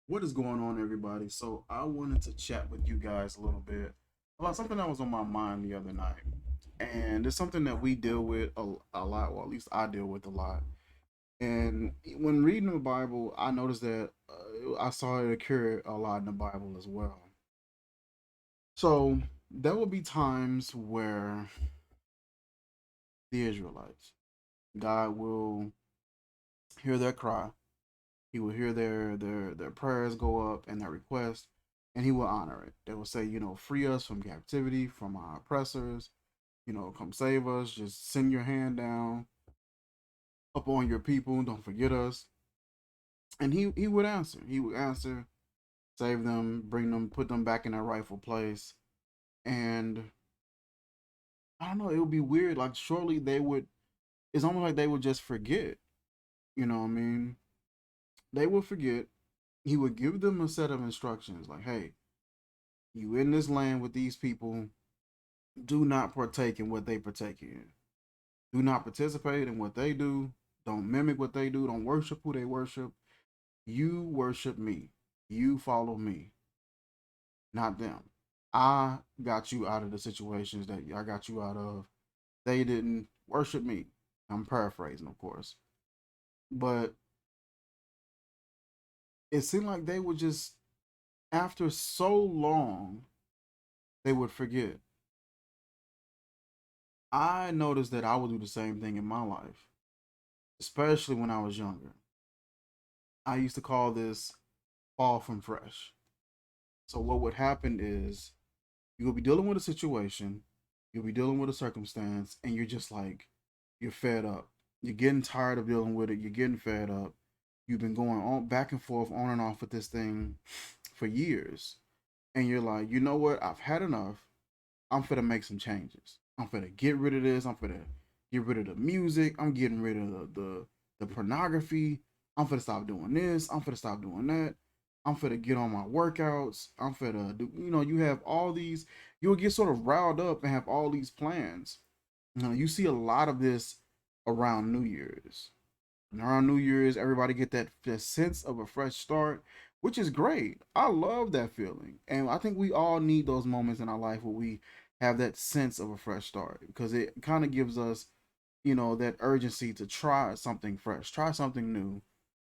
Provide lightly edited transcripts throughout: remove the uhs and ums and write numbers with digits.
What is going on, everybody? So, I wanted to chat with you guys a little bit about something that was on my mind the other night. And it's something that we deal with a lot, or at least I deal with a lot. And when reading the Bible, I noticed that I saw it occur a lot in the Bible as well. So, there will be times where the Israelites, God will hear their cry. He will hear their prayers go up and their requests, and he will honor it. They will say, free us from captivity, from our oppressors, come save us, just send your hand down upon your people, don't forget us. And he would answer. He would answer, save them, bring them, put them back in their rightful place. And I don't know, it would be weird. Like surely they would it's almost like they would just forget. You know what I mean? They would forget. He would give them a set of instructions like, hey, you in this land with these people, do not partake in what they partake in. Do not participate in what they do. Don't mimic what they do. Don't worship who they worship. You worship me. You follow me, not them. I got you out of the situations that I got you out of. They didn't worship me. I'm paraphrasing, of course. But it seemed like they would just, after so long, they would forget. I noticed that I would do the same thing in my life, especially when I was younger. I used to call this fall from fresh. So what would happen is you'll be dealing with a situation, you'll be dealing with a circumstance, and you're just like, you're fed up. You're getting tired of dealing with it. You're getting fed up. You've been going on back and forth, on and off with this thing for years. And you're like, you know what? I've had enough. I'm finna make some changes. I'm finna get rid of this. I'm finna get rid of the music. I'm getting rid of the pornography. I'm finna stop doing this. I'm finna stop doing that. I'm finna get on my workouts. I'm finna do. You have all these. You'll get sort of riled up and have all these plans. You see a lot of this around New Year's. And around New Year's, everybody get that sense of a fresh start, which is great. I love that feeling. And I think we all need those moments in our life where we have that sense of a fresh start because it kind of gives us, that urgency to try something fresh, try something new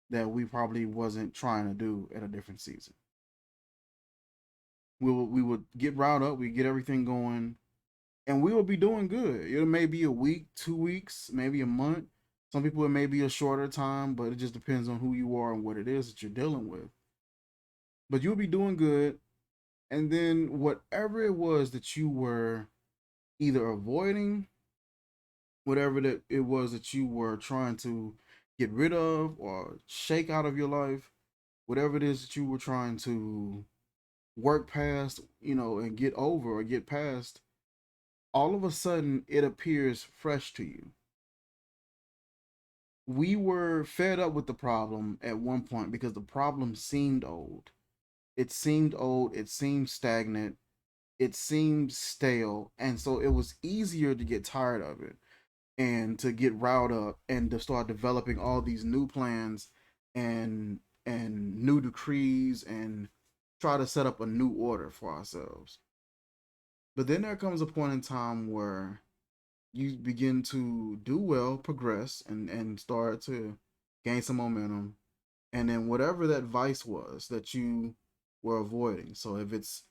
that we probably wasn't trying to do at a different season. We would get riled up, we get everything going, and we will be doing good. It may be a week, 2 weeks, maybe a month. Some people it may be a shorter time, but it just depends on who you are and what it is that you're dealing with. But you'll be doing good, and then whatever it was that you were either avoiding, whatever that it was that you were trying to get rid of or shake out of your life, whatever it is that you were trying to work past, and get over or get past, all of a sudden it appears fresh to you. We were fed up with the problem at one point because the problem seemed old. It seemed old, it seemed stagnant, it seemed stale, and so it was easier to get tired of it and to get riled up and to start developing all these new plans and new decrees and try to set up a new order for ourselves. But then there comes a point in time where you begin to do well, progress, and start to gain some momentum. And then whatever that vice was that you were avoiding. So if it's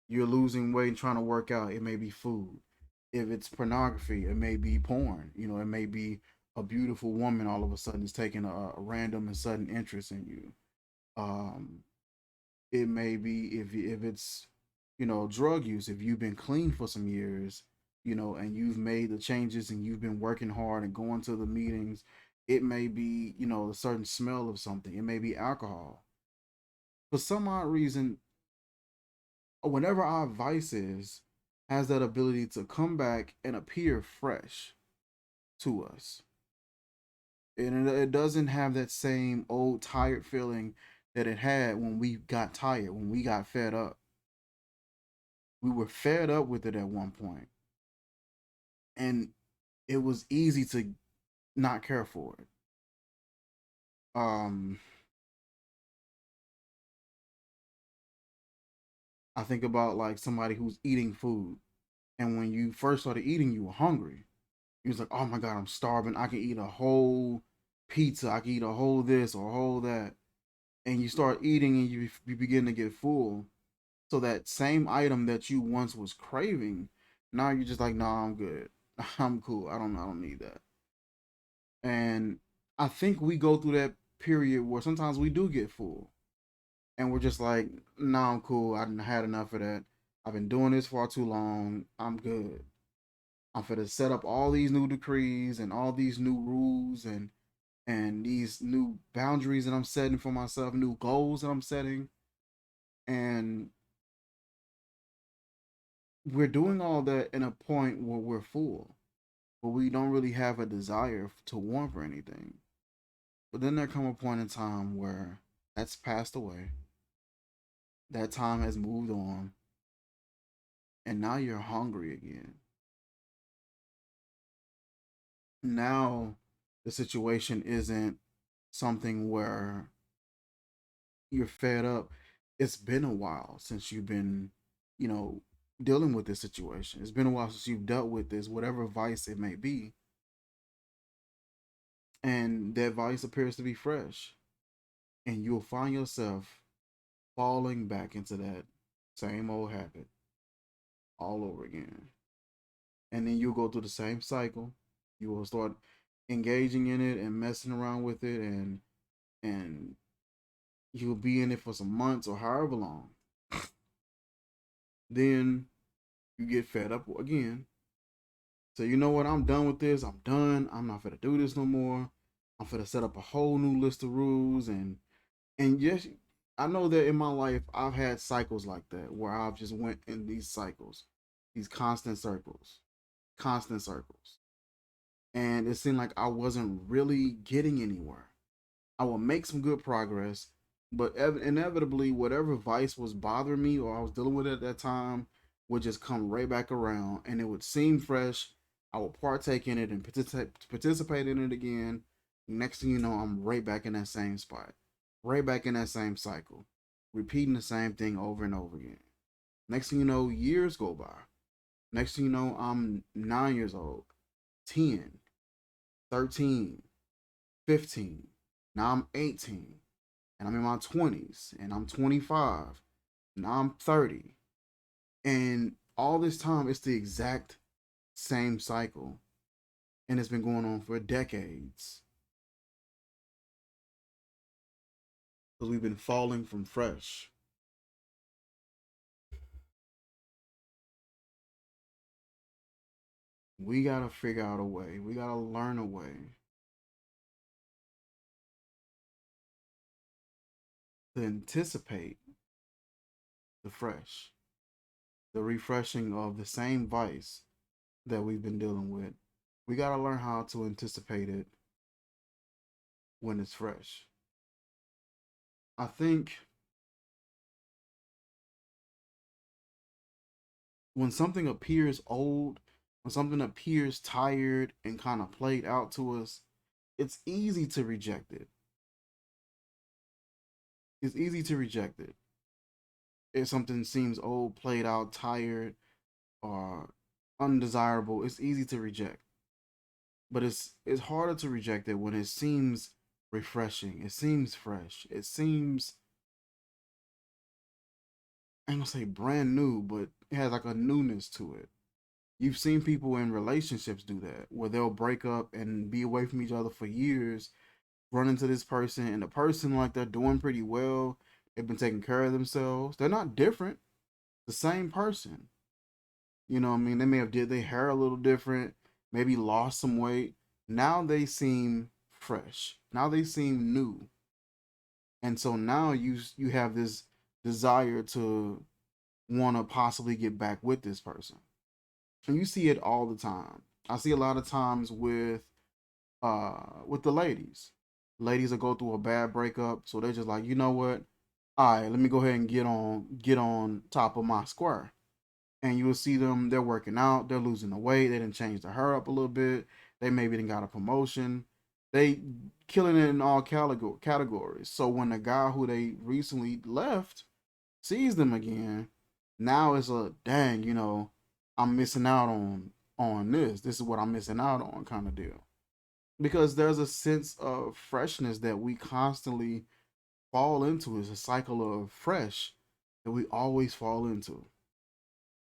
you're losing weight and trying to work out, it may be food. If it's pornography, it may be porn. It may be a beautiful woman all of a sudden is taking a random and sudden interest in you. Um, it may be if it's drug use. If you've been clean for some years, and you've made the changes and you've been working hard and going to the meetings, it may be a certain smell of something. It may be alcohol. For some odd reason, whenever our vices has that ability to come back and appear fresh to us, and it doesn't have that same old tired feeling that it had when we got tired, when we got fed up. We were fed up with it at one point, and it was easy to not care for it. Um, I think about like somebody who's eating food, and when you first started eating, you were hungry. You was like, oh my god, I'm starving. I can eat a whole pizza. I can eat a whole this or a whole that. And you start eating, and you begin to get full. So that same item that you once was craving, now you're just like, nah, I'm good. I'm cool. I don't need that. And I think we go through that period where sometimes we do get full, and we're just like, nah, I'm cool. I done had enough of that. I've been doing this far too long. I'm good. I'm finna set up all these new decrees and all these new rules and these new boundaries that I'm setting for myself, new goals that I'm setting. And we're doing all that in a point where we're full, but we don't really have a desire to want for anything. But then there come a point in time where that's passed away, that time has moved on, and now you're hungry again. Now the situation isn't something where you're fed up. It's been a while since you've been, you know, dealing with this situation. It's been a while since you've dealt with this, whatever vice it may be, and that vice appears to be fresh. And you'll find yourself falling back into that same old habit all over again. And then you'll go through the same cycle. You will start engaging in it and messing around with it, and you'll be in it for some months or however long. Then you get fed up again. So you know what? I'm done with this. I'm done. I'm not gonna do this no more. I'm gonna set up a whole new list of rules, and yes, I know that in my life I've had cycles like that where I've just went in these cycles, these constant circles, and it seemed like I wasn't really getting anywhere. I will make some good progress, but inevitably, whatever vice was bothering me or I was dealing with at that time would just come right back around, and it would seem fresh. I would partake in it and participate in it again. Next thing you know, I'm right back in that same spot, right back in that same cycle, repeating the same thing over and over again. Next thing you know, years go by. Next thing you know, I'm 9 years old, 10, 13, 15. Now I'm 18 and I'm in my 20s and I'm 25. Now I'm 30. And all this time, it's the exact same cycle. And it's been going on for decades because we've been falling from fresh. We got to figure out a way. We got to learn a way to anticipate the fresh, the refreshing of the same vice that we've been dealing with. We got to learn how to anticipate it when it's fresh. I think when something appears old, when something appears tired and kind of played out to us, it's easy to reject it. It's easy to reject it. If something seems old, played out, tired, or undesirable, it's easy to reject. But it's harder to reject it when it seems refreshing. It seems fresh. It seems, I ain't gonna say brand new, but it has like a newness to it. You've seen people in relationships do that, where they'll break up and be away from each other for years, run into this person, and the person, like, they're doing pretty well. They've been taking care of themselves. They're not different. The same person. You know what I mean? They may have did their hair a little different, maybe lost some weight. Now they seem fresh. Now they seem new. And so now you have this desire to want to possibly get back with this person. And you see it all the time. I see a lot of times with the ladies. Ladies will go through a bad breakup, so they're just like, you know what? All right, let me go ahead and get on top of my square. And you will see them, they're working out, they're losing the weight, they didn't change their hair up a little bit, they maybe didn't got a promotion. They killing it in all categories. So when the guy who they recently left sees them again, Now it's a dang, I'm missing out on this. This is what I'm missing out on kind of deal. Because there's a sense of freshness that we constantly fall into. It's a cycle of fresh that we always fall into,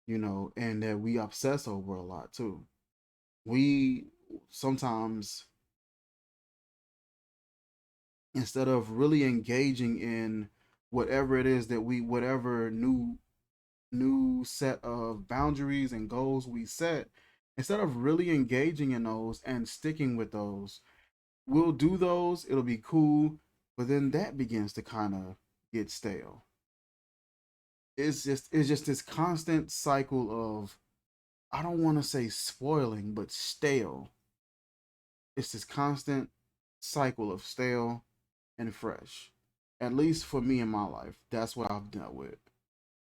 and that we obsess over a lot too. We sometimes, instead of really engaging in whatever it is that whatever new set of boundaries and goals we set, instead of really engaging in those and sticking with those, we'll do those, it'll be cool, but then that begins to kind of get stale. It's just this constant cycle of, I don't want to say spoiling, but stale. It's this constant cycle of stale and fresh. At least for me in my life, that's what I've dealt with.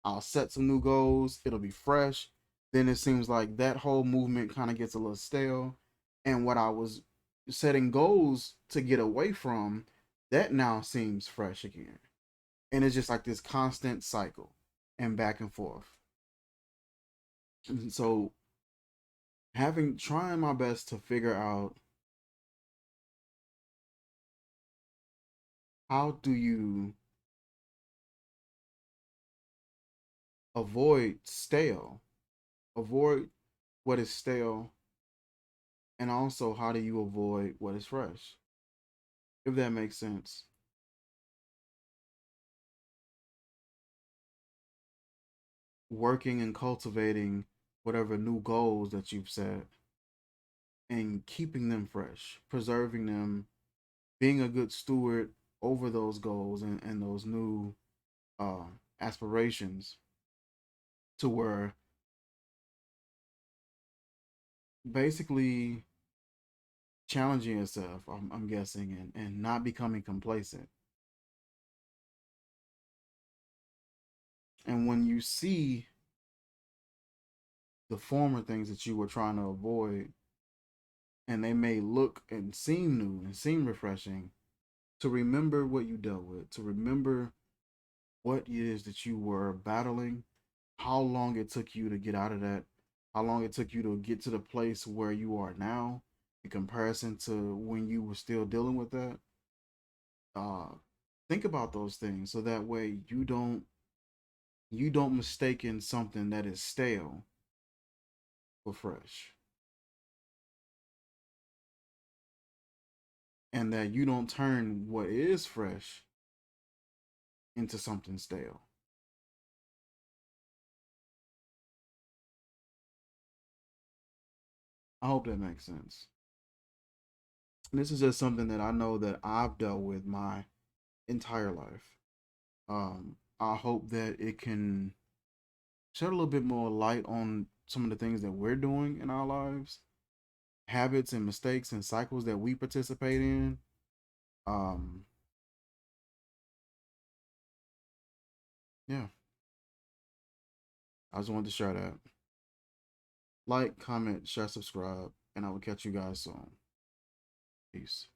I'll set some new goals, it'll be fresh. Then it seems like that whole movement kind of gets a little stale. And what I was setting goals to get away from, that now seems fresh again. And it's just like this constant cycle and back and forth. And so trying my best to figure out, how do you avoid stale, avoid what is stale, and also how do you avoid what is fresh, if that makes sense. Working and cultivating whatever new goals that you've set and keeping them fresh, preserving them, being a good steward over those goals and those new uh, aspirations, to where basically challenging yourself, I'm guessing, and not becoming complacent. And when you see the former things that you were trying to avoid, and they may look and seem new and seem refreshing, to remember what you dealt with, to remember what it is that you were battling, how long it took you to get out of that, how long it took you to get to the place where you are now in comparison to when you were still dealing with that. Uh, think about those things so that way you don't mistake in something that is stale for fresh, and that you don't turn what is fresh into something stale. I hope that makes sense. This is just something that I know that I've dealt with my entire life. I hope that it can shed a little bit more light on some of the things that we're doing in our lives, habits and mistakes and cycles that we participate in. Um, yeah, I just wanted to share that. Like, comment, share, subscribe, and I will catch you guys soon. Peace.